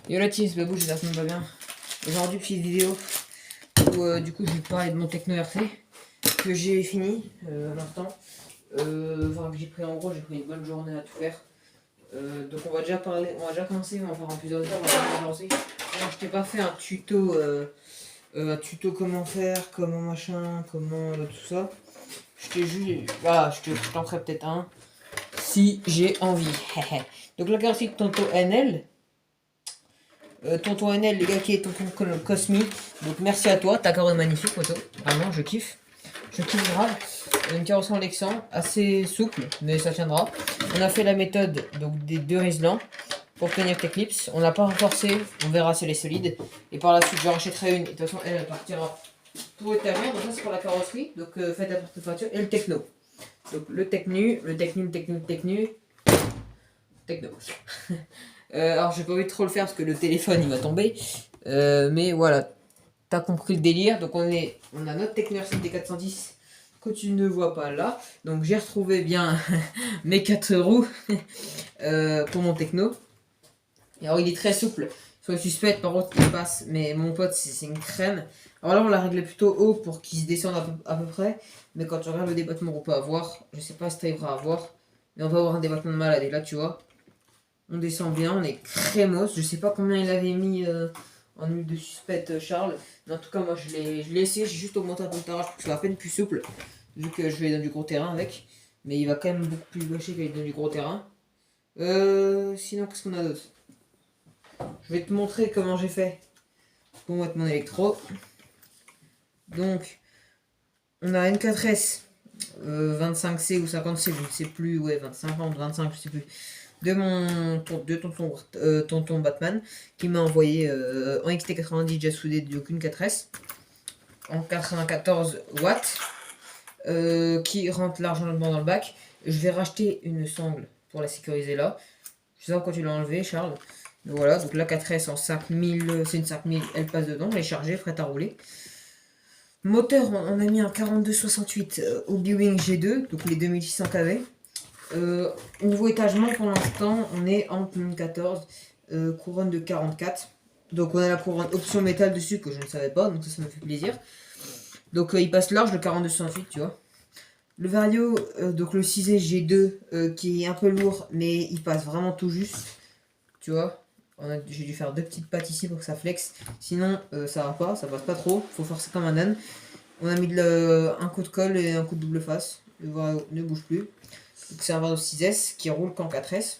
Yo la team, c'est Babou, j'espère que ça va bien. Aujourd'hui, petite vidéo où du coup je vais te parler de mon Techno RC que j'ai fini à l'instant. Enfin, que j'ai pris en gros, j'ai pris une bonne journée à tout faire. Donc on va déjà parler, on va déjà commencer, on va faire en plusieurs étapes, on va déjà lancer. Alors, je t'ai pas fait un tuto comment faire, comment machin, comment tout ça. Je t'ai juste, voilà, je t'en ferai peut-être un si j'ai envie. Donc la caractéristique Tonto NL. Tonton NL, les gars, qui est Tonton Cosmi. Donc merci à toi, ta carreau est magnifique, moto. Vraiment, je kiffe. Je kiffe grave. Une carrosserie en Lexan, assez souple, mais ça tiendra. On a fait la méthode donc des deux Riesland pour tenir tes clips. On l'a pas renforcé, on verra si elle est solide. Et par la suite, je rachèterai une. Et de toute façon, elle partira pour le terrain. Donc ça, c'est pour la carrosserie. Donc faites la porte-voiture et le techno. Donc le techno. Alors j'ai pas envie de trop le faire parce que le téléphone il va tomber. Mais voilà, t'as compris le délire. Donc on a notre Techno CT410 que tu ne vois pas là. Donc j'ai retrouvé bien mes 4 roues pour mon Techno. Et alors il est très souple. Sur le suspect par contre il passe. Mais mon pote c'est une crème. Alors là on l'a réglé plutôt haut pour qu'il se descende à peu près. Mais quand tu regardes le débattement qu'on peut avoir, je sais pas si tu arriveras à voir. Mais on va avoir un débattement de malade. Et là tu vois. On descend bien, on est crémos. Je sais pas combien il avait mis en huile de suspect Charles. Mais en tout cas, moi je l'ai essayé. J'ai juste augmenté un peu le tarage pour que ce soit à peine plus souple. Vu que je vais dans du gros terrain avec. Mais il va quand même beaucoup plus gaucher qu'il est dans du gros terrain. Sinon, qu'est-ce qu'on a d'autre? Je vais te montrer comment j'ai fait pour mettre mon électro. Donc, on a N4S 25C ou 50C, je ne sais plus. Ouais, 25 ans, 25, je sais plus. De tonton Batman qui m'a envoyé en XT90 déjà soudé du aucune 4S en 94 watts qui rentre largement dans le bac. Je vais racheter une sangle pour la sécuriser là. Je sais pas pourquoi tu l'as enlevé, Charles. Donc voilà, donc la 4S en 5000, c'est une 5000, elle passe dedans, elle est chargée, prête à rouler. Moteur, on a mis un 4268 au B-Wing G2, donc les 2600 kV. Niveau étagement, pour l'instant, on est en 2014, couronne de 44. Donc on a la couronne option métal dessus que je ne savais pas, donc ça me fait plaisir. Donc il passe large le 4268, tu vois. Le Vario, donc le 6 G2 qui est un peu lourd, mais il passe vraiment tout juste, tu vois. J'ai dû faire deux petites pattes ici pour que ça flex, sinon ça va pas, ça passe pas trop, faut forcer comme un âne. On a mis un coup de colle et un coup de double face, le Vario ne bouge plus. C'est un Vario 6S qui roule qu'en 4S.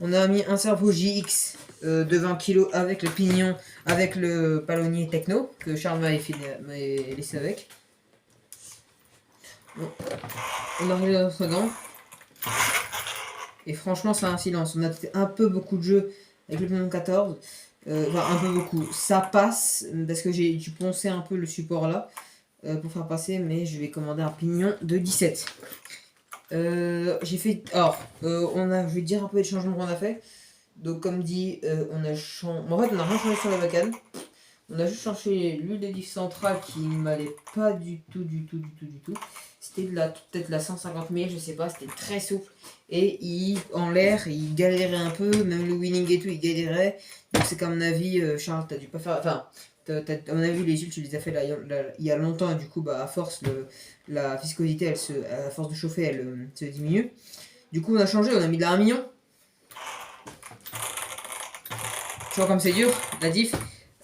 On a mis un servo JX de 20 kg avec le pignon, avec le palonnier Techno que Charles m'avait laissé avec. Bon. On a réglé notre gant. Et franchement, ça a un silence. On a fait un peu beaucoup de jeux avec le pignon 14. Enfin, un peu beaucoup. Ça passe parce que j'ai dû poncer un peu le support là pour faire passer, mais je vais commander un pignon de 17. J'ai fait. Alors, je vais te dire un peu les changements qu'on a fait. Donc, comme dit, on a changé. En fait, on a rien changé sur la bacane. On a juste changé l'huile d'édifice centrale qui ne m'allait pas du tout. C'était peut-être la 150 000, je sais pas, c'était très souple. Et en l'air, il galérait un peu, même le winning et tout, il galérait. Donc, c'est qu'à mon avis, Charles, t'as dû pas faire. Enfin, à mon avis, les huiles, tu les as fait il y a longtemps, et du coup, bah, à force, la viscosité, à force de chauffer, elle se diminue. Du coup, on a changé, on a mis de la 1 million. Tu vois comme c'est dur, la diff.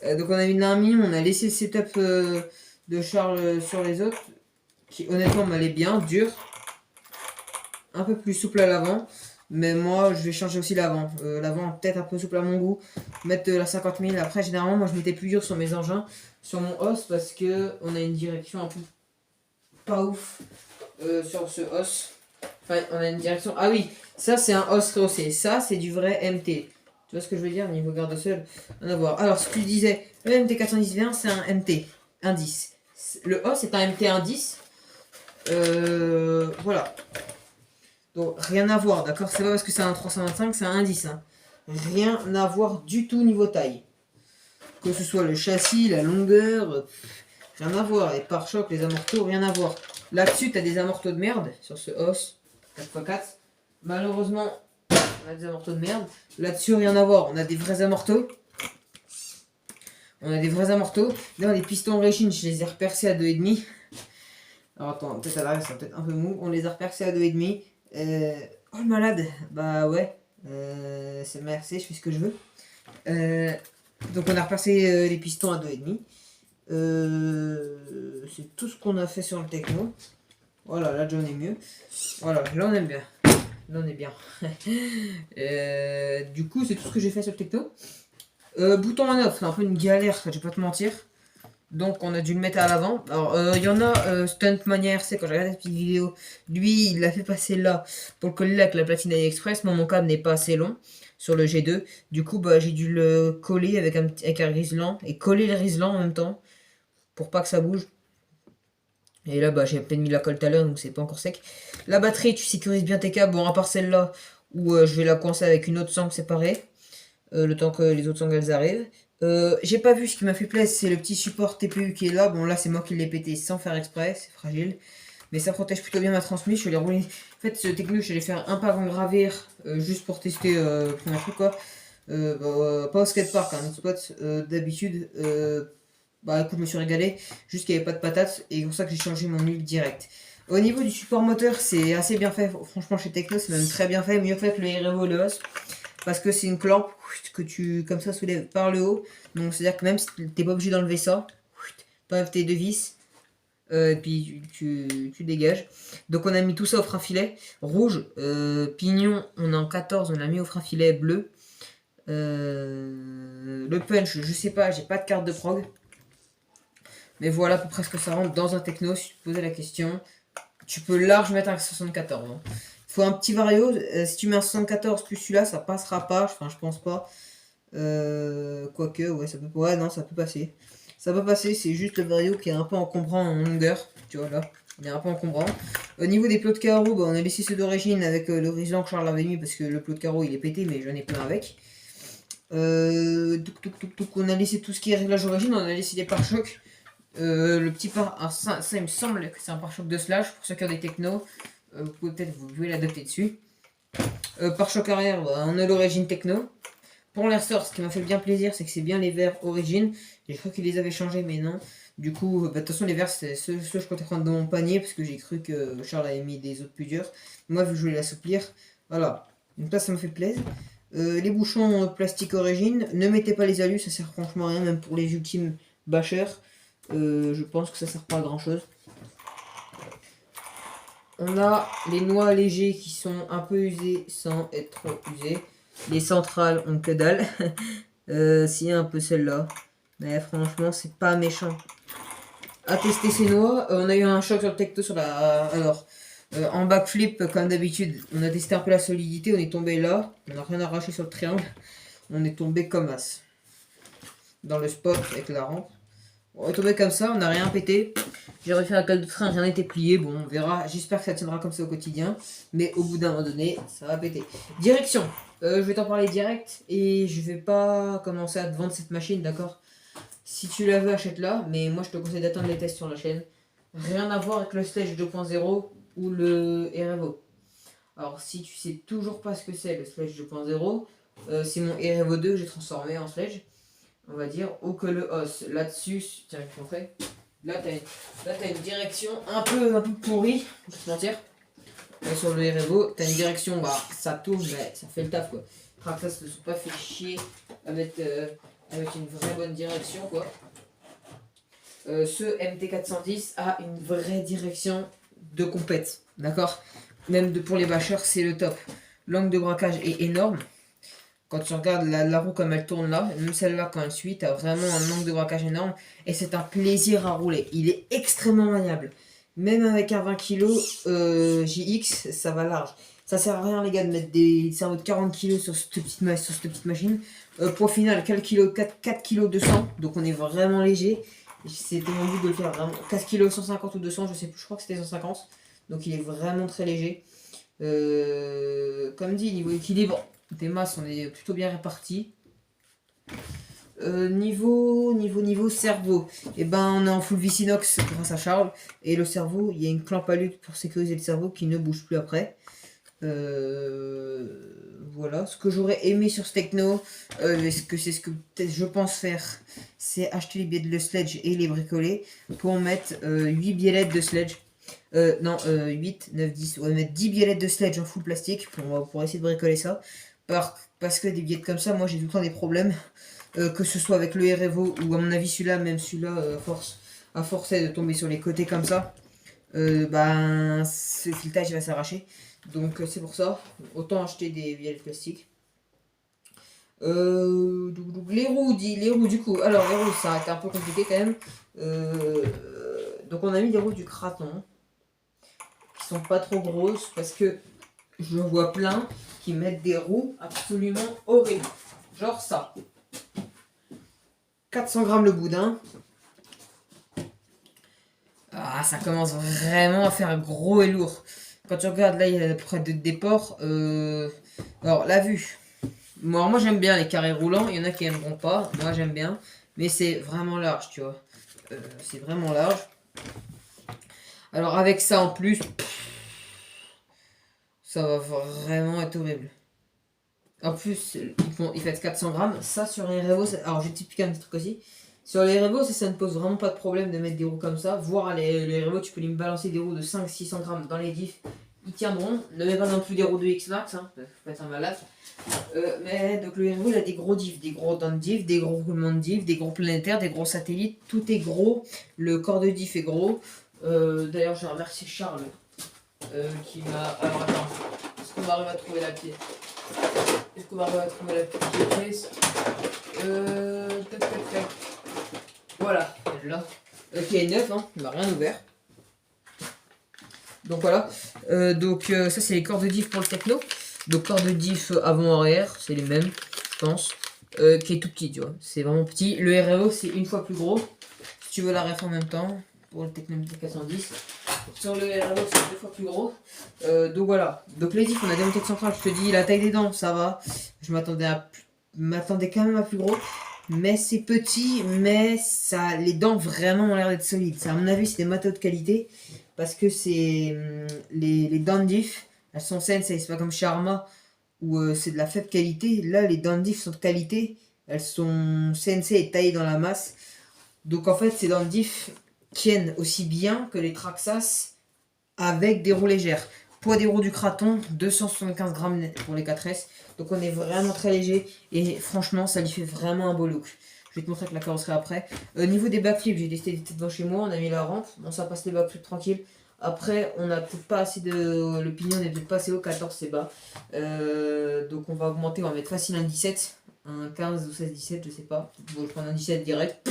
Donc, on a mis de la 1 million, on a laissé le setup de Charles sur les autres, qui honnêtement m'allait bien, dur. Un peu plus souple à l'avant. Mais moi, je vais changer aussi l'avant. L'avant, peut-être un peu souple à mon goût. Mettre la 50 000. Après, généralement, moi, je mettais plus dur sur mes engins, sur mon os, parce que on a une direction un peu pas ouf sur ce os. Enfin, on a une direction. Ah oui, ça, c'est un os rehaussé. Ça, c'est du vrai MT. Tu vois ce que je veux dire, niveau garde seul, rien à voir. Alors, ce que tu disais, le MT 410V1, c'est un MT, un 10. Le os, c'est un MT 110. Voilà. Donc, rien à voir, d'accord? C'est pas parce que c'est un 325, c'est un 10. Hein. Rien à voir du tout niveau taille. Que ce soit le châssis, la longueur, rien à voir. Les pare-chocs, les amortos, rien à voir. Là-dessus, tu as des amortos de merde sur ce os 4x4. Malheureusement, on a des amortos de merde. Là-dessus, rien à voir. On a des vrais amortos. On a des vrais amortos. Là, les pistons origine, je les ai repercés à 2,5. Alors attends, peut-être à l'arrière, c'est peut-être un peu mou. On les a repercés à 2,5. Oh le malade. Bah ouais. C'est ma RC, je fais ce que je veux. Donc on a repercé les pistons à 2,5. C'est tout ce qu'on a fait sur le techno. Voilà, là déjà on est mieux. Voilà, là on aime bien. Là on est bien. Du coup, c'est tout ce que j'ai fait sur le techno. Bouton on off, c'est un peu une galère, je vais pas te mentir. Donc on a dû le mettre à l'avant. Alors il y en a Stunt Mania RC, quand j'ai regardé cette petite vidéo, lui il l'a fait passer là pour le coller avec la platine AliExpress. Moi mon câble n'est pas assez long sur le G2. Du coup bah, j'ai dû le coller avec un riselant et coller le riselant en même temps pour pas que ça bouge. Et là bah j'ai à peine mis la colle tout à l'heure donc c'est pas encore sec. La batterie, tu sécurises bien tes câbles, bon à part celle-là où je vais la coincer avec une autre sangle séparée. Le temps que les autres sangles arrivent. J'ai pas vu, ce qui m'a fait plaisir, c'est le petit support TPU qui est là. Bon, là, c'est moi qui l'ai pété sans faire exprès, c'est fragile. Mais ça protège plutôt bien ma transmission. Je vais les rouler. En fait, ce techno, je vais faire un par en gravir juste pour tester le premier truc, quoi. Pas au skatepark, un autre spot. D'habitude, bah écoute, je me suis régalé. Juste qu'il n'y avait pas de patates. Et c'est pour ça que j'ai changé mon huile direct. Au niveau du support moteur, c'est assez bien fait. Franchement, chez Techno, c'est même très bien fait. Mieux fait que le Revo le Os. Parce que c'est une clampe que tu, comme ça, soulèves par le haut. Donc, c'est-à-dire que même si t'es pas obligé d'enlever ça, t'enlèves tes deux vis. Et puis tu dégages. Donc, on a mis tout ça au frein filet rouge. Pignon, on est en 14, on l'a mis au frein filet bleu. Le punch, je sais pas, j'ai pas de carte de prog. Mais voilà à peu près ce que ça rentre dans un techno. Si tu te posais la question, tu peux large mettre un 74. Hein. Faut un petit vario. Si tu mets un 74 plus celui-là, ça passera pas. Enfin, je pense pas. Quoique, ouais, ça peut. Ouais, non, ça peut passer. Ça peut passer, c'est juste le vario qui est un peu encombrant en longueur. Tu vois là, il est un peu encombrant. Au niveau des plots de carreau, bah, on a laissé ceux d'origine avec le riselant que Charles avait mis parce que le plot de carreau il est pété, mais j'en ai plein avec. On a laissé tout ce qui est réglage origine, on a laissé les pare-chocs. Le petit ça il me semble que c'est un pare-choc de slash pour ceux qui ont des technos. Vous pouvez l'adapter dessus. Pare-choc arrière, bah, on a l'origine techno. Pour les ressorts, ce qui m'a fait bien plaisir, c'est que c'est bien les verres origine. J'ai cru qu'ils les avaient changés, mais non. Du coup, bah, de toute façon, les verres, c'est ceux que je comptais prendre dans mon panier parce que j'ai cru que Charles avait mis des autres plus durs. Moi, vu que je voulais l'assouplir, voilà. Donc là, ça me fait plaisir. Les bouchons plastique origine, ne mettez pas les alus, ça sert franchement à rien, même pour les ultimes bâcheurs. Je pense que ça sert pas à grand chose. On a les noix légers qui sont un peu usés sans être trop usés. Les centrales ont que dalle. Si un peu celle-là. Mais franchement, c'est pas méchant. À tester ces noix. On a eu un choc sur le Tecto sur la. Alors, en backflip, comme d'habitude, on a testé un peu la solidité. On est tombé là. On n'a rien arraché sur le triangle. On est tombé comme as. Dans le spot avec la rampe. On est tombé comme ça, on n'a rien pété. J'ai refait la cale de frein, rien n'était plié. Bon, on verra. J'espère que ça tiendra comme ça au quotidien. Mais au bout d'un moment donné, ça va péter. Direction. Je vais t'en parler direct. Et je vais pas commencer à te vendre cette machine, d'accord? Si tu la veux, achète-la. Mais moi, je te conseille d'attendre les tests sur la chaîne. Rien à voir avec le Sledge 2.0 ou le Erevo. Alors, si tu sais toujours pas ce que c'est le Sledge 2.0, c'est mon Erevo 2 que j'ai transformé en Sledge. On va dire, ou que le os. Là-dessus, tiens, je vais te montrer. Là, t'as une direction un peu pourrie, je vais te mentir. Là, sur le Erevo, t'as une direction, bah, ça tourne, mais ça fait le taf, quoi. Ça se sont pas fait chier à mettre une vraie bonne direction, quoi. Ce MT410 a une vraie direction de compète, d'accord? Même pour les bâcheurs, c'est le top. L'angle de braquage est énorme. Quand tu regardes la roue comme elle tourne là, même celle-là quand elle suit, t'as vraiment un angle de braquage énorme et c'est un plaisir à rouler. Il est extrêmement maniable. Même avec un 20 kg JX, ça va large. Ça sert à rien les gars de mettre des cerveaux de 40 kg sur cette petite machine. Poids final 4 kg 200, donc on est vraiment léger. C'était mon but de le faire vraiment 4 kg 150 ou 200, je sais plus, je crois que c'était 150. Donc il est vraiment très léger. Comme dit, niveau équilibre, des masses, on est plutôt bien répartis. Niveau cerveau, et ben on est en full Vicinox grâce à Charles. Et le cerveau, il y a une clampe à lutte pour sécuriser le cerveau qui ne bouge plus après. Voilà, ce que j'aurais aimé sur ce techno, c'est ce que peut-être je pense faire, c'est acheter les billets de le sledge et les bricoler pour mettre 8 biellettes de sledge. Non, 8, 9, 10. On va mettre 10 biellettes de sledge en full plastique pour essayer de bricoler ça. Parce que des billettes comme ça, moi j'ai tout le temps des problèmes. Que ce soit avec le Revo ou à mon avis celui-là, même celui-là, à force de tomber sur les côtés comme ça, ben ce filetage il va s'arracher. Donc c'est pour ça, autant acheter des billets de plastique. Les roues du coup, alors les roues ça a été un peu compliqué quand même. Donc on a mis des roues du Kraton qui sont pas trop grosses parce que je vois plein qui mettent des roues absolument horribles. Genre ça. 400 grammes le boudin. Ah, ça commence vraiment à faire gros et lourd. Quand tu regardes là, il y a à peu près de déport. Alors, la vue. Moi j'aime bien les carrés roulants. Il y en a qui aimeront pas. Moi, j'aime bien. Mais c'est vraiment large, tu vois. C'est vraiment large. Alors, avec ça en plus, ça va vraiment être horrible. En plus, ils fait 400 grammes. Ça, sur les Revo, alors je vais t'expliquer un petit truc aussi. Sur les Revo, ça ne pose vraiment pas de problème de mettre des roues comme ça. Voire les Revo, tu peux lui balancer des roues de 500-600 grammes dans les diffs. Ils tiendront. Ne mets pas non plus des roues de X-Max, hein. Faut pas être un malade. Mais donc le Revo, il a des gros diffs, des gros dents de diff, des gros roulements de diff, des gros planétaires, des gros satellites. Tout est gros. Le corps de diff est gros. D'ailleurs, je remercie Charles qui m'a. Alors attends, est-ce qu'on va arriver à trouver la pièce? Est-ce qu'on va arriver à trouver la petite pièce? Tac, tac, tac. Voilà, elle est là. Qui est neuf, hein, il m'a rien ouvert. Donc voilà. Ça, c'est les corps de diff pour le techno. Donc, corps de diff avant-arrière, c'est les mêmes, je pense. Qui est tout petit, tu vois. C'est vraiment petit. Le RRO, c'est une fois plus gros. Si tu veux la ref en même temps, pour le Techno 410. Sur le RRO, c'est deux fois plus gros. Donc voilà. Donc les diffs, on a démonté de centrale. Je te dis, la taille des dents, ça va. Je m'attendais quand même à plus gros. Mais c'est petit, mais ça, les dents vraiment ont l'air d'être solides. Ça, à mon avis, c'est des matos de qualité. Parce que c'est les dents de diff, elles sont saines, c'est pas comme chez Arma où c'est de la faible qualité. Là, les dents de diff sont de qualité. Elles sont CNC et taillées dans la masse. Donc en fait, ces dents de diff tiennent aussi bien que les Traxxas avec des roues légères. Poids des roues du Kraton, 275 grammes pour les 4S. Donc on est vraiment très léger et franchement ça lui fait vraiment un beau look. Je vais te montrer avec la carrosserie après. Niveau des backflips, j'ai testé des têtes devant chez moi, on a mis la rampe. Bon ça passe les backflips tranquille. Après on a peut-être pas assez de... Le pignon n'est peut-être pas assez haut, 14 c'est bas. Donc on va augmenter, on va mettre facile un 17. Un 15 ou 16, 17 je sais pas. Bon, je prends un 17 direct.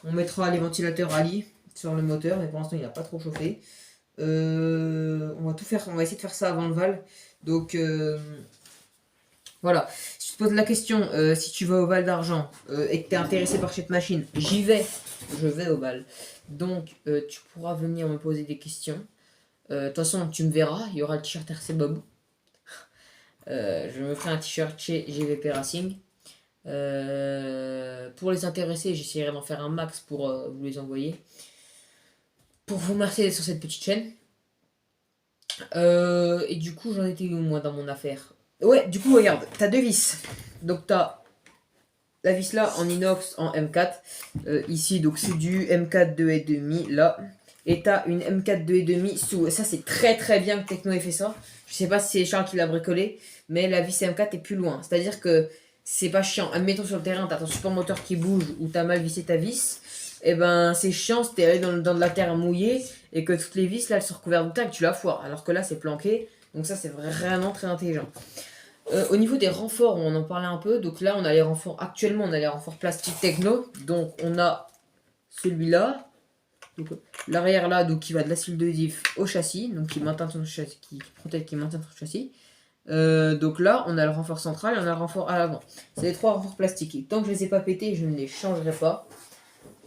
On mettra les ventilateurs Ali sur le moteur mais pour l'instant il n'a pas trop chauffé. On va tout faire, on va essayer de faire ça avant le Val. Donc voilà. Si tu te poses la question, si tu vas au Val d'Argent et que tu es intéressé par cette machine, j'y vais. Je vais au Val. Donc tu pourras venir me poser des questions. De toute façon, tu me verras. Il y aura le t-shirt RC Bob. Je me ferai un t-shirt chez GVP Racing. Pour les intéressés, j'essaierai d'en faire un max pour vous les envoyer. Pour vous remercier sur cette petite chaîne. Et du coup, j'en étais où moi dans mon affaire? Ouais, du coup, regarde, t'as deux vis. Donc, t'as la vis là en inox en M4. Ici, donc c'est du M4 2,5 là. Et t'as une M4 2,5 sous. Ça, c'est très très bien que Techno ait fait ça. Je sais pas si c'est Charles qui l'a bricolé, mais la vis M4 est plus loin. C'est-à-dire que c'est pas chiant. Admettons sur le terrain, t'as ton support moteur qui bouge ou t'as mal vissé ta vis. Et ben, c'est chiant si t'es allé dans de la terre mouillée et que toutes les vis là elles sont recouvertes de terre et que tu la foires. Alors que là, c'est planqué. Donc, ça, c'est vraiment très intelligent. Au niveau des renforts, on en parlait un peu. Donc là, on a les renforts. Actuellement, on a les renforts plastique Techno. Donc on a celui-là. L'arrière là, donc qui va de la cile de diff au châssis. Donc qui maintient ton châssis, qui protège, qui maintient ton châssis. Donc là, on a le renfort central et on a le renfort à l'avant. C'est les trois renforts plastiques. Et tant que je les ai pas pétés, je ne les changerai pas.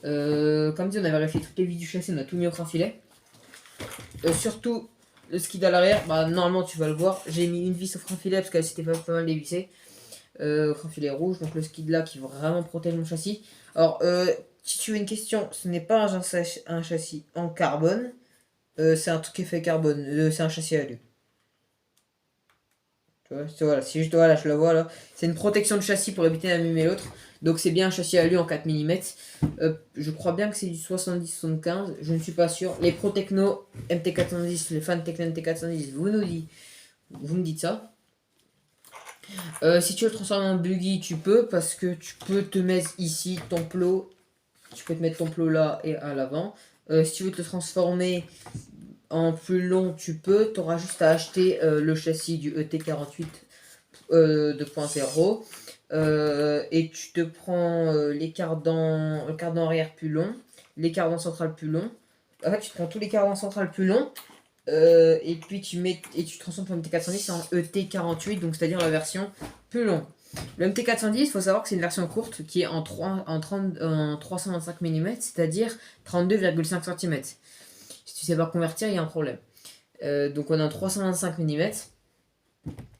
Comme dit, on avait vérifié toutes les vis du châssis, on a tout mis au frein filet. Surtout le skid à l'arrière, bah normalement tu vas le voir. J'ai mis une vis au frein filet parce qu'elle s'était pas mal dévissée. Frein filet rouge, donc le skid là qui vraiment protège mon châssis. Alors, si tu as une question, ce n'est pas un châssis en carbone, c'est un truc qui est fait carbone, c'est un châssis à alu. Tu vois, voilà, si je, voilà, je la vois là. C'est une protection de châssis pour éviter d'abîmer l'autre. Donc c'est bien un châssis alu en 4 mm. Je crois bien que c'est du 70-75, je ne suis pas sûr. Les Pro Techno MT410, les fans de Techno MT410, vous me dites ça. Si tu veux le transformer en buggy, tu peux, parce que tu peux te mettre ici ton plot. Tu peux te mettre ton plot là et à l'avant. Si tu veux te le transformer en plus long, tu peux. Tu auras juste à acheter le châssis du ET48 2.0. Et tu te prends le cardan arrière plus long, les cardans central plus long. En fait, tu te prends tous les cardans central plus longs. Et puis tu transformes ton MT410 en ET48, donc c'est-à-dire la version plus longue. Le MT410, il faut savoir que c'est une version courte qui est en 325 mm, c'est-à-dire 32,5 cm. Si tu sais pas convertir, il y a un problème. Donc on a un 325 mm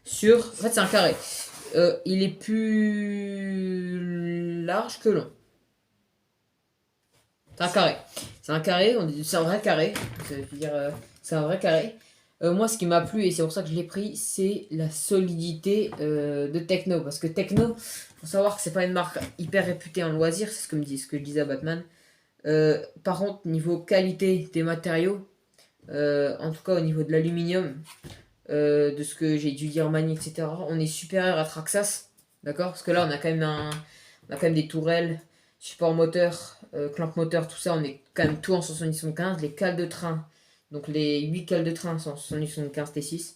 sur... En fait, c'est un carré. Il est plus large que long. C'est un carré. C'est un carré, c'est un vrai carré. C'est un vrai carré. Moi, ce qui m'a plu, et c'est pour ça que je l'ai pris, c'est la solidité de Techno. Parce que Techno, faut savoir que c'est pas une marque hyper réputée en loisir, c'est ce que je disais à Batman. Par contre, niveau qualité des matériaux, en tout cas au niveau de l'aluminium, de ce que j'ai dû dire Mani, etc., on est supérieur à Traxxas. D'accord. Parce que là, on a quand même des tourelles, support moteur, clamp moteur, tout ça, on est quand même tout en 70-75. Les cales de train, donc les 8 cales de train sont en 70-75 T6.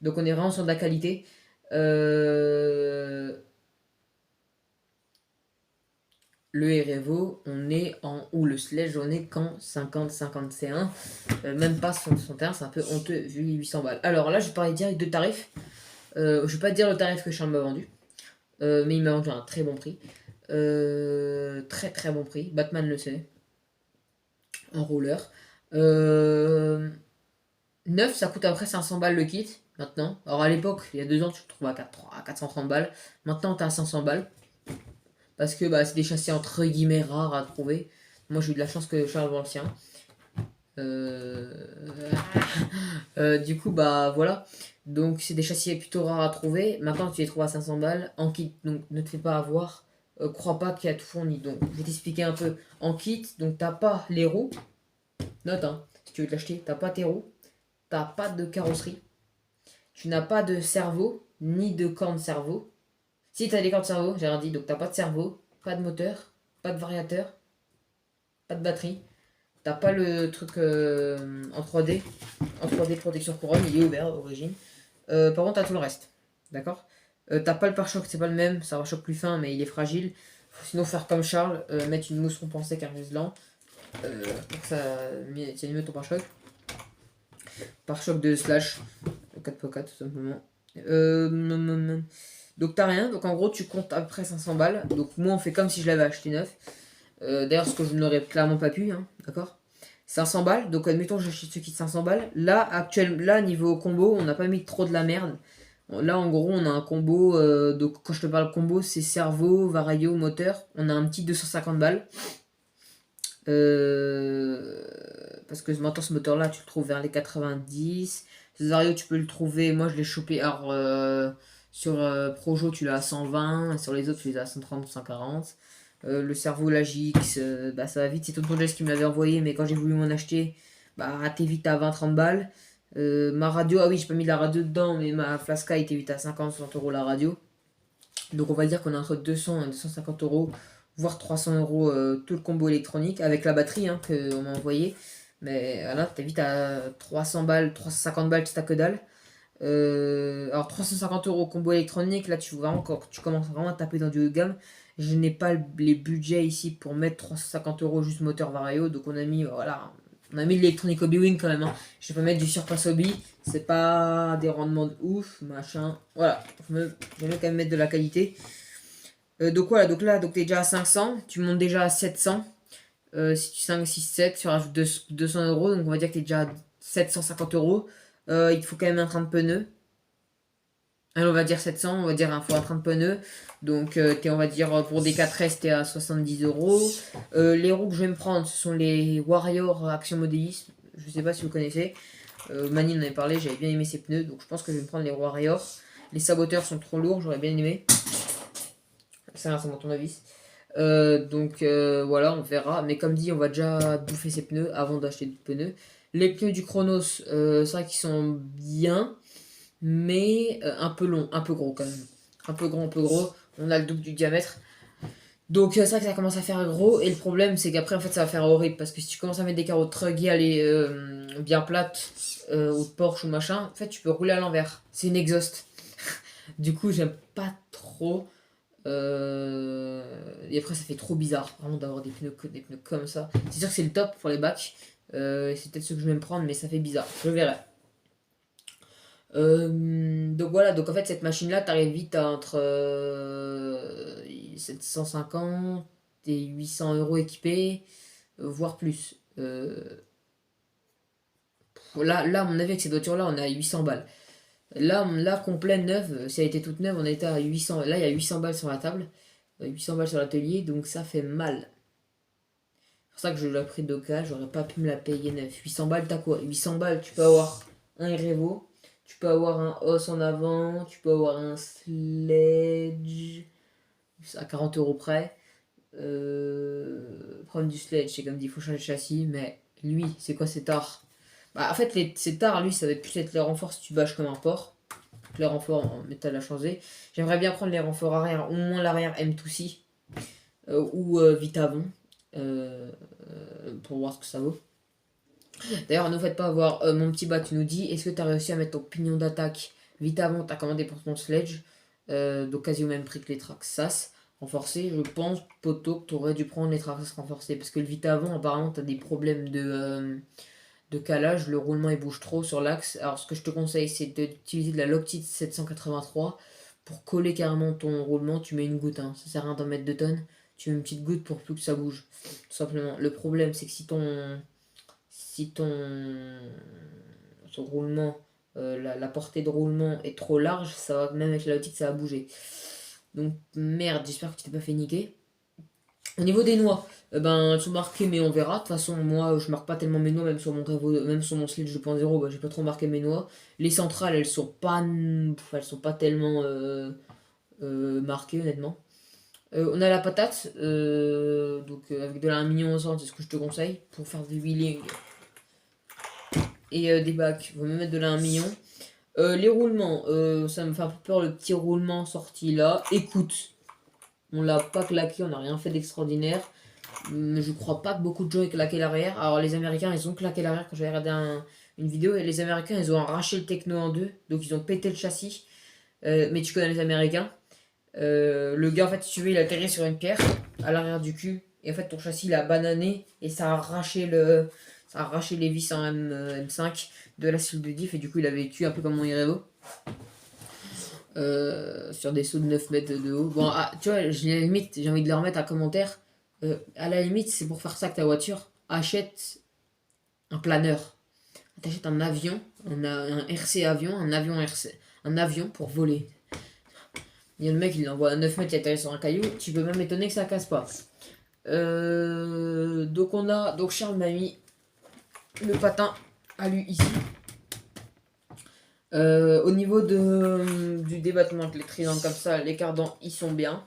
Donc on est vraiment sur de la qualité. Le Erevo, on est ou le Sledge, on est qu'en 50-50 C1. Même pas 61, c'est un peu honteux vu les 800 balles. Alors là, je vais parler direct de tarifs. Je vais pas te dire le tarif que Charles m'a vendu. Mais il m'a vendu à un très bon prix. Très très bon prix. Batman le sait. En roller. Neuf, ça coûte après 500 balles le kit. Maintenant. Alors à l'époque, il y a 2 ans, tu le trouves à 430 balles. Maintenant, tu as 500 balles. Parce que bah, c'est des châssis entre guillemets rares à trouver. Moi, j'ai eu de la chance que Charles vend le sien. Du coup, bah voilà. Donc, c'est des châssis plutôt rares à trouver. Maintenant, tu les trouves à 500 balles en kit. Donc, ne te fais pas avoir. Crois pas qu'il y a tout fourni. Donc, je vais t'expliquer un peu. En kit, donc, t'as pas les roues. Note, hein, si tu veux te l'acheter, t'as pas tes roues. T'as pas de carrosserie. Tu n'as pas de cerveau, ni de corne cerveau. Si t'as des cordes cerveau, j'ai rien dit, donc t'as pas de cerveau, pas de moteur, pas de variateur, pas de batterie. T'as pas le truc en 3D. En 3D protection couronne, il est ouvert d'origine. Par contre, t'as tout le reste. D'accord. T'as pas le pare-choc, c'est pas le même. C'est un pare-choc plus fin, mais il est fragile. Faut sinon faire comme Charles, mettre une mousse compensée carrément pour que ça tienne mieux ton pare-choc. Pare-choc de slash 4x4 tout simplement. Donc t'as rien, donc en gros tu comptes à peu près 500 balles. Donc moi on fait comme si je l'avais acheté neuf. D'ailleurs ce que je n'aurais clairement pas pu, hein, d'accord. 500 balles, donc admettons j'achète ce kit 500 balles. Là niveau combo on n'a pas mis trop de la merde. Là en gros on a un combo, donc quand je te parle combo c'est cerveau, vario, moteur. On a un petit 250 balles. Parce que maintenant ce moteur là tu le trouves vers les 90. Cesario tu peux le trouver, moi je l'ai chopé alors sur Projo tu l'as à 120, sur les autres tu les as à 130 ou 140. Le cerveau la JX, bah ça va vite, c'est Tonton Jess qui me l'avait envoyé, mais quand j'ai voulu m'en acheter, bah t'es vite à 20-30 balles. Ma radio, ah oui j'ai pas mis la radio dedans, mais ma Flasca était vite à 50-60 euros la radio. Donc on va dire qu'on a entre 200 et 250 euros, voire 300 euros tout le combo électronique avec la batterie hein, qu'on m'a envoyé. Mais là, t'es vite à 300 balles, 350 balles, c'est à que dalle. Alors 350 euros combo électronique, là tu commences vraiment à taper dans du haut de gamme. Je n'ai pas les budgets ici pour mettre 350 euros juste moteur Vario, donc on a mis voilà, on a mis de l'électronique Hobby Wing quand même. Hein. Je vais pas mettre du surpass hobby, c'est pas des rendements de ouf, machin. Voilà, j'aime quand même mettre de la qualité. Donc voilà, donc là, donc t'es déjà à 500, tu montes déjà à 700. Si tu 5, 6, 7, tu rajoutes 200 euros, donc on va dire que tu es déjà à 750 euros. Il te faut quand même un train de pneus. Alors on va dire 700, on va dire un fois un train de pneus. Donc on va dire pour des 4S, tu es à 70 euros. Les roues que je vais me prendre, ce sont les Warrior Action Modélisme. Je sais pas si vous connaissez. Mani en avait parlé, j'avais bien aimé ses pneus, donc je pense que je vais me prendre les Warrior. Les saboteurs sont trop lourds, j'aurais bien aimé. Ça mon tournevis. Voilà, on verra. Mais comme dit, on va déjà bouffer ses pneus avant d'acheter des pneus. Les pneus du Chronos, c'est vrai qu'ils sont bien, mais un peu long, un peu gros quand même. Un peu grand, un peu gros. On a le double du diamètre. Donc c'est vrai que ça commence à faire gros. Et le problème, c'est qu'après, en fait, ça va faire horrible. Parce que si tu commences à mettre des carreaux truggy bien plates, ou de Porsche ou machin, en fait, tu peux rouler à l'envers. C'est une exhaust. Du coup, j'aime pas trop. Et après, ça fait trop bizarre, vraiment, d'avoir des pneus comme ça. C'est sûr que c'est le top pour les bacs. C'est peut-être ce que je vais me prendre, mais ça fait bizarre. Je verrai. Donc voilà, donc en fait, cette machine-là, t'arrives vite à entre 750 et 800 euros équipés, voire plus. Là, à mon avis, avec cette voiture-là, on est à 800 balles. Là, complet neuve, si elle était toute neuve, on était à 800. Là, il y a 800 balles sur la table, 800 balles sur l'atelier, donc ça fait mal. C'est pour ça que je l'ai pris d'occasion, j'aurais pas pu me la payer neuf. 800 balles, t'as quoi? 800 balles, tu peux avoir un Revo, tu peux avoir un os en avant, tu peux avoir un Sledge à 40 euros près. Prendre du Sledge, c'est comme dit, il faut changer de châssis, mais lui, c'est quoi cet art? Bah, en fait, cet art, lui, ça va plus être les renforts si tu bâches comme un porc. Les renforts en métal à changer. J'aimerais bien prendre les renforts arrière, au moins l'arrière M2C ou Vitavon pour voir ce que ça vaut. D'ailleurs, ne faites pas avoir mon petit bas, tu nous dis est-ce que tu as réussi à mettre ton pignon d'attaque Vitavon, tu as commandé pour ton sledge, donc quasi au même prix que les Traxxas renforcés. Je pense, Poto, que tu aurais dû prendre les Traxxas renforcés parce que le Vitavon, apparemment, tu as des problèmes de calage, le roulement il bouge trop sur l'axe. Alors ce que je te conseille c'est d'utiliser de la Loctite 783 pour coller carrément ton roulement, tu mets une goutte, hein. Ça sert à rien d'en mettre 2 tonnes, tu mets une petite goutte pour plus que ça bouge. Tout simplement. Le problème c'est que si ton roulement, la portée de roulement est trop large, ça va, même avec la Loctite ça va bouger. Donc merde, j'espère que tu t'es pas fait niquer. Au niveau des noix, elles sont marquées, mais on verra. De toute façon, moi, je marque pas tellement mes noix, même sur mon même sur mon Sledge 2.0, j'ai pas trop marqué mes noix. Les centrales, elles sont pas tellement marquées, honnêtement. On a la patate, avec de la 1 million c'est ce que je te conseille pour faire des wheeling et des bacs. Faut même mettre de la 1 million. Les roulements, ça me fait un peu peur le petit roulement sorti là. Écoute, on l'a pas claqué, on n'a rien fait d'extraordinaire. Mais je crois pas que beaucoup de gens aient claqué l'arrière. Alors les Américains, ils ont claqué l'arrière quand j'ai regardé une vidéo. Et les Américains, ils ont arraché le techno en deux. Donc ils ont pété le châssis. Mais tu connais les Américains. Le gars, en fait, si tu veux, il a atterri sur une pierre à l'arrière du cul. Et en fait, ton châssis, il a banané. Et ça a arraché les vis en M5 de la cellule de diff. Et du coup, il a vécu un peu comme mon Irevo. Sur des sauts de 9 mètres de haut. Bon, tu vois, j'ai envie de leur mettre un commentaire. À la limite, c'est pour faire ça que ta voiture achète un planeur. T'achètes un avion, un RC avion, un avion pour voler. Il y a le mec, il envoie à 9 mètres, il atterrit sur un caillou. Tu peux même étonner que ça casse pas. Donc Charles m'a mis le patin à lui ici. Au niveau du débattement avec les tridents comme ça, les cardans ils sont bien.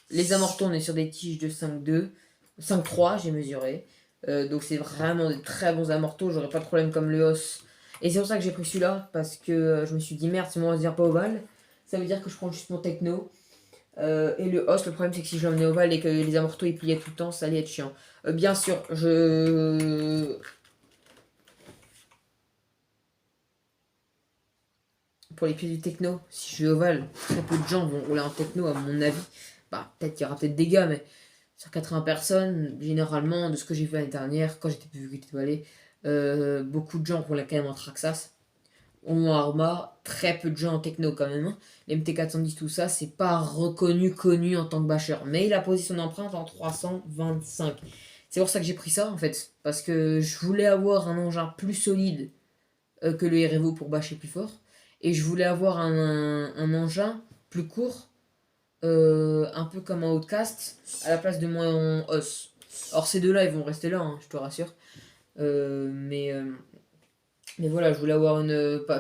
Les amortons, on est sur des tiges de 5,2, 5,3 j'ai mesuré. Donc c'est vraiment des très bons amortons, j'aurais pas de problème comme le os. Et c'est pour ça que j'ai pris celui-là, parce que je me suis dit merde, si mon os vient pas ovale, ça veut dire que je prends juste mon techno. Et le os, le problème c'est que si je l'emmenais ovale et que les amortons ils pliaient tout le temps, ça allait être chiant. Bien sûr, pour les pieds du techno, si je vais ovale, très peu de gens vont rouler en techno à mon avis. Bah, peut-être qu'il y aura peut-être des gars, mais sur 80 personnes, généralement, de ce que j'ai fait l'année dernière, quand j'étais plus étoilé, beaucoup de gens roulaient quand même en Traxxas. En Arma, très peu de gens en techno quand même. Hein. Les MT410, tout ça, c'est pas connu en tant que bâcheur. Mais il a posé son empreinte en 325. C'est pour ça que j'ai pris ça en fait. Parce que je voulais avoir un engin plus solide que le Erevo pour bâcher plus fort. Et je voulais avoir un engin plus court, un peu comme un Outcast, à la place de mon os. Alors ces deux-là, ils vont rester là, hein, je te rassure. Mais Mais voilà, je voulais avoir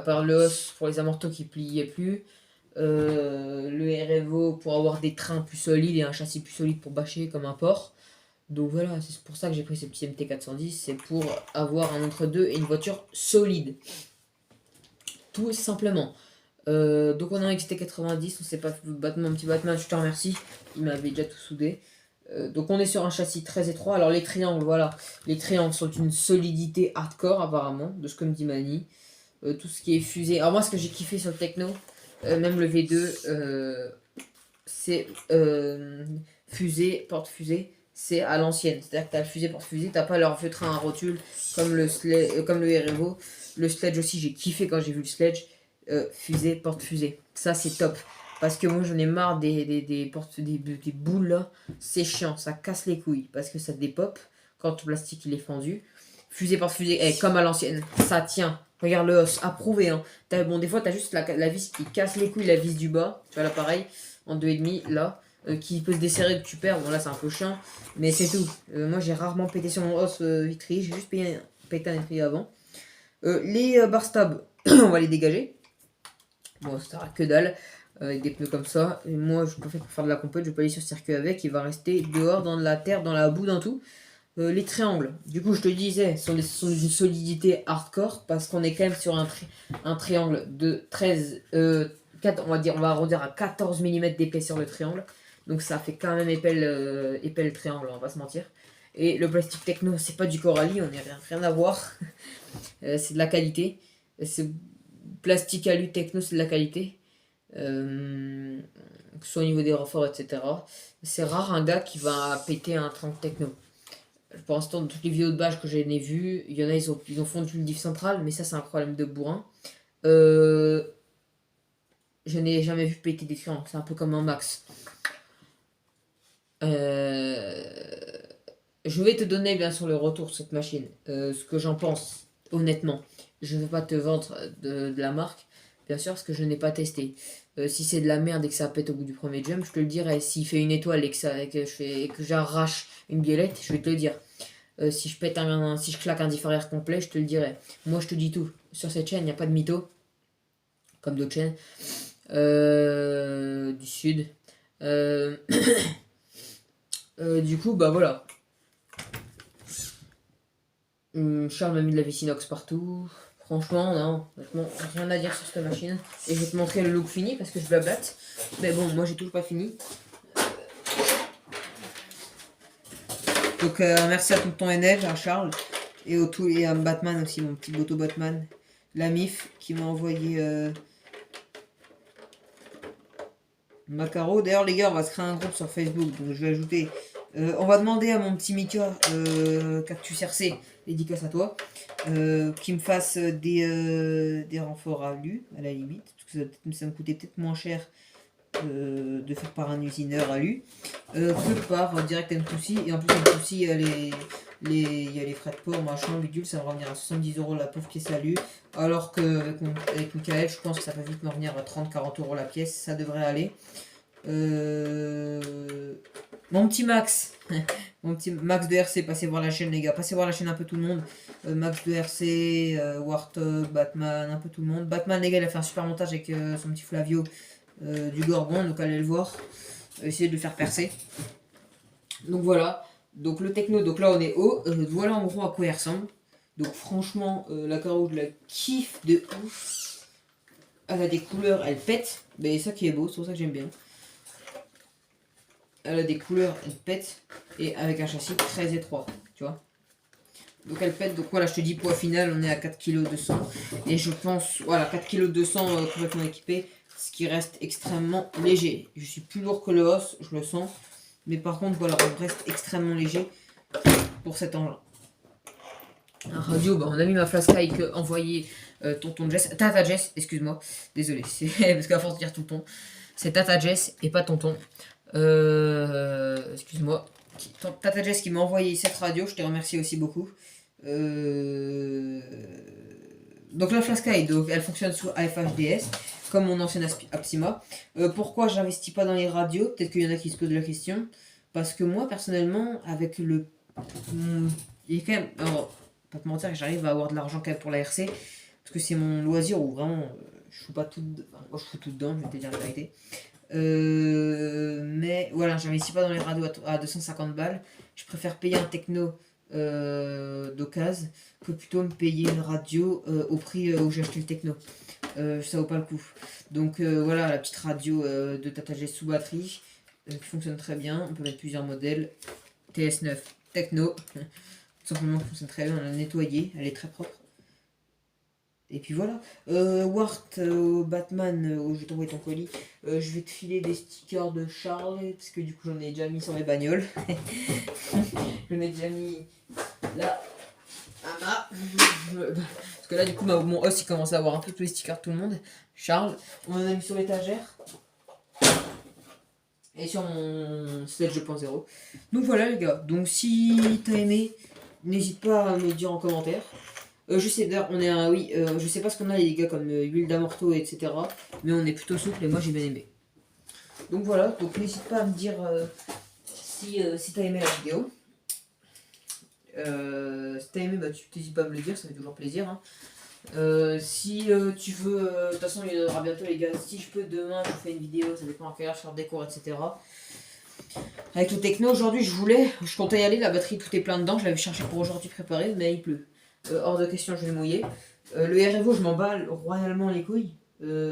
par le os pour les amortos qui pliaient plus. Le REVO pour avoir des trains plus solides et un châssis plus solide pour bâcher comme un port. Donc voilà, c'est pour ça que j'ai pris ce petit MT410, c'est pour avoir un entre-deux et une voiture solide. Tout simplement. Donc on a un XT90, on sait pas, mon petit Batman, je te remercie, il m'avait déjà tout soudé. Donc on est sur un châssis très étroit. Alors les triangles, voilà, les triangles sont une solidité hardcore apparemment, de ce que me dit Mani. Tout ce qui est fusée. Alors moi ce que j'ai kiffé sur le techno, même le V2, c'est fusée, porte-fusée, c'est à l'ancienne. C'est-à-dire que t'as le fusée, porte-fusée, t'as pas leur vieux train à rotule comme comme le REVO. Le sledge aussi, j'ai kiffé quand j'ai vu le sledge. Fusée, porte-fusée. Ça c'est top. Parce que moi j'en ai marre des boules là. C'est chiant, ça casse les couilles. Parce que ça dépop quand le plastique il est fendu. Fusée porte-fusée, comme à l'ancienne, ça tient. Regarde le os, approuvé. Hein. Bon, des fois, t'as juste la vis qui casse les couilles, la vis du bas. Tu vois, là, pareil, en 2,5, là, qui peut se desserrer, que tu perds. Bon, là, c'est un peu chiant, mais c'est tout. Moi, j'ai rarement pété sur mon os vitrier. J'ai juste pété un vitrier avant. Les bar stabs, on va les dégager. Bon, ça sert à que dalle. Avec des pneus comme ça. Et moi, je préfère pour faire de la compète, je vais pas aller sur circuit avec. Il va rester dehors, dans la terre, dans la boue, dans tout. Les triangles, du coup je te disais, sont d'une solidité hardcore parce qu'on est quand même sur un triangle de 13, 4, on va arrondir à 14 mm d'épaisseur le triangle. Donc ça fait quand même épais le triangle, on va pas se mentir. Et le plastique techno, c'est pas du Coralie, on n'a rien à voir. C'est de la qualité. C'est plastique alu techno, c'est de la qualité. Que ce soit au niveau des renforts, etc. C'est rare un gars qui va péter un train techno. Pour l'instant, dans toutes les vidéos de bâche que j'ai vues, il y en a, ils ont fondu le diff central, mais ça, c'est un problème de bourrin. Je n'ai jamais vu péter des triangles, c'est un peu comme un max. Je vais te donner bien sûr le retour sur cette machine, ce que j'en pense, honnêtement. Je ne vais pas te vendre de la marque, bien sûr, parce que je n'ai pas testé. Si c'est de la merde et que ça pète au bout du premier jump, je te le dirai. S'il fait une étoile et que j'arrache une biellette, je vais te le dire. Si je si je claque un diff arrière complet, je te le dirai. Moi, je te dis tout. Sur cette chaîne, il n'y a pas de mytho, comme d'autres chaînes du sud. Du coup, bah voilà. Charles m'a mis de la Vicinox partout. Franchement, non, honnêtement, rien à dire sur cette machine. Et je vais te montrer le look fini parce que je blablate. Mais bon, moi j'ai toujours pas fini. Donc merci à Tonton NL, à Charles, et à Batman aussi, mon petit Boto Batman. La MIF qui m'a envoyé Macaro. D'ailleurs les gars, on va se créer un groupe sur Facebook, donc je vais ajouter. On va demander à mon petit Mika, Cactus RC, dédicace à toi, qui me fasse des renforts à lui, à la limite. Parce que ça me coûtait peut-être moins cher de faire par un usineur à lui que par direct M2C. Et en plus M2C il y a les frais de port, machin, bidule, ça va revenir à 70€ la pauvre pièce à lui. Alors qu'avec Michael, je pense que ça peut vite me revenir à 30-40€ la pièce, ça devrait aller. Mon petit Max, mon petit Max de RC, passez voir la chaîne les gars, passez voir la chaîne un peu tout le monde. Max de RC, Warthog, Batman, un peu tout le monde. Batman les gars, il a fait un super montage avec son petit Flavio du Gorgon, donc allez le voir, essayer de le faire percer. Donc voilà, donc le techno, donc là on est haut, voilà en gros à quoi il ressemble. Donc franchement, la carreau je la kiffe de ouf. Elle a des couleurs, elle pète, mais ça qui est beau, c'est pour ça que j'aime bien. Elle a des couleurs, elle pète, et avec un châssis très étroit, tu vois. Donc elle pète, donc voilà, je te dis poids final, on est à 4,2 kg. Et je pense, voilà, 4,2 kg complètement équipé, ce qui reste extrêmement léger. Je suis plus lourd que le os, je le sens. Mais par contre, voilà, on reste extrêmement léger pour cet engin. Un radio, bah, on a mis ma flasque envoyée tonton Jess, Tata Jess, excuse-moi, désolé, parce qu'à force de dire tonton, c'est Tata Jess et pas tonton. Excuse-moi. Tata Jess qui m'a envoyé cette radio, je te remercie aussi beaucoup. Donc la Flasky, donc elle fonctionne sous AFHDS, comme mon ancienne Apsima. Pourquoi j'investis pas dans les radios? Peut-être qu'il y en a qui se posent la question. Parce que moi, personnellement, avec le... il est quand même... Alors, pas te mentir, j'arrive à avoir de l'argent quand même pour la RC. parce que c'est mon loisir où vraiment je fous pas tout, enfin, moi je fous tout dedans, je vais te dire la vérité. Mais voilà, j'investis pas dans les radios à 250 balles. Je préfère payer un techno d'occasion que plutôt me payer une radio au prix où j'ai acheté le techno. Ça vaut pas le coup. Donc voilà, la petite radio de Tata G sous batterie qui fonctionne très bien. On peut mettre plusieurs modèles. TS9 Techno, tout simplement, qui fonctionne très bien. On l'a nettoyée, elle est très propre. Et puis voilà. Wart, Batman, je vais t'envoyer ton colis. Je vais te filer des stickers de Charles, parce que du coup j'en ai déjà mis sur mes bagnoles. J'en ai déjà mis là. Parce que là du coup mon os il commence à avoir un peu tous les stickers de tout le monde. Charles, on en a mis sur l'étagère. Et sur mon Sledge 2.0. Donc voilà les gars. Donc si t'as aimé, n'hésite pas à me le dire en commentaire. Je sais d'ailleurs, on est un oui, je sais pas ce qu'on a les gars comme huile d'amorto etc. Mais on est plutôt souple et moi j'ai bien aimé. Donc voilà, donc n'hésite pas à me dire si t'as aimé la vidéo. Si t'as aimé, bah tu n'hésites pas à me le dire, ça fait toujours plaisir. Hein. Si tu veux, de toute façon il y aura bientôt les gars, si je peux demain je vous fais une vidéo, ça dépend à quelle heure je sors des cours etc. Avec le techno aujourd'hui je comptais y aller, la batterie tout est plein dedans, je l'avais cherché pour aujourd'hui préparé mais il pleut. Hors de question je vais mouiller. Le RFO je m'en bats royalement les couilles.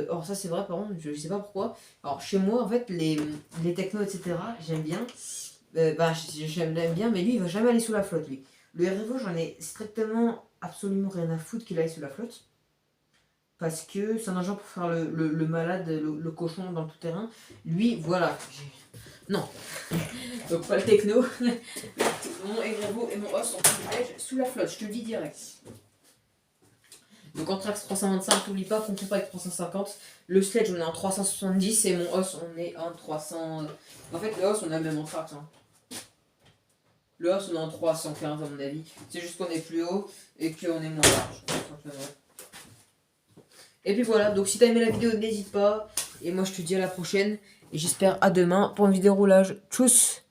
Or ça c'est vrai par contre, je sais pas pourquoi. Alors chez moi en fait les technos etc j'aime bien. J'aime bien mais lui il va jamais aller sous la flotte lui. Le RFO j'en ai strictement absolument rien à foutre qu'il aille sous la flotte. Parce que c'est un agent pour faire le malade, le cochon dans le tout terrain. Lui, voilà. Non. Donc pas le techno. Mon RFO et mon os sont sous la flotte, je te le dis direct. Donc en Trax 325, n'oublie pas qu'on compte pas avec 350. Le Sledge on est en 370 et mon os on est en 300. En fait le os on a même en Trax. Hein. Le os on est en 315 à mon avis. C'est juste qu'on est plus haut et qu'on est moins large. Et puis voilà, donc si t'as aimé la vidéo n'hésite pas. Et moi je te dis à la prochaine. Et j'espère à demain pour une vidéo roulage. Tchuss!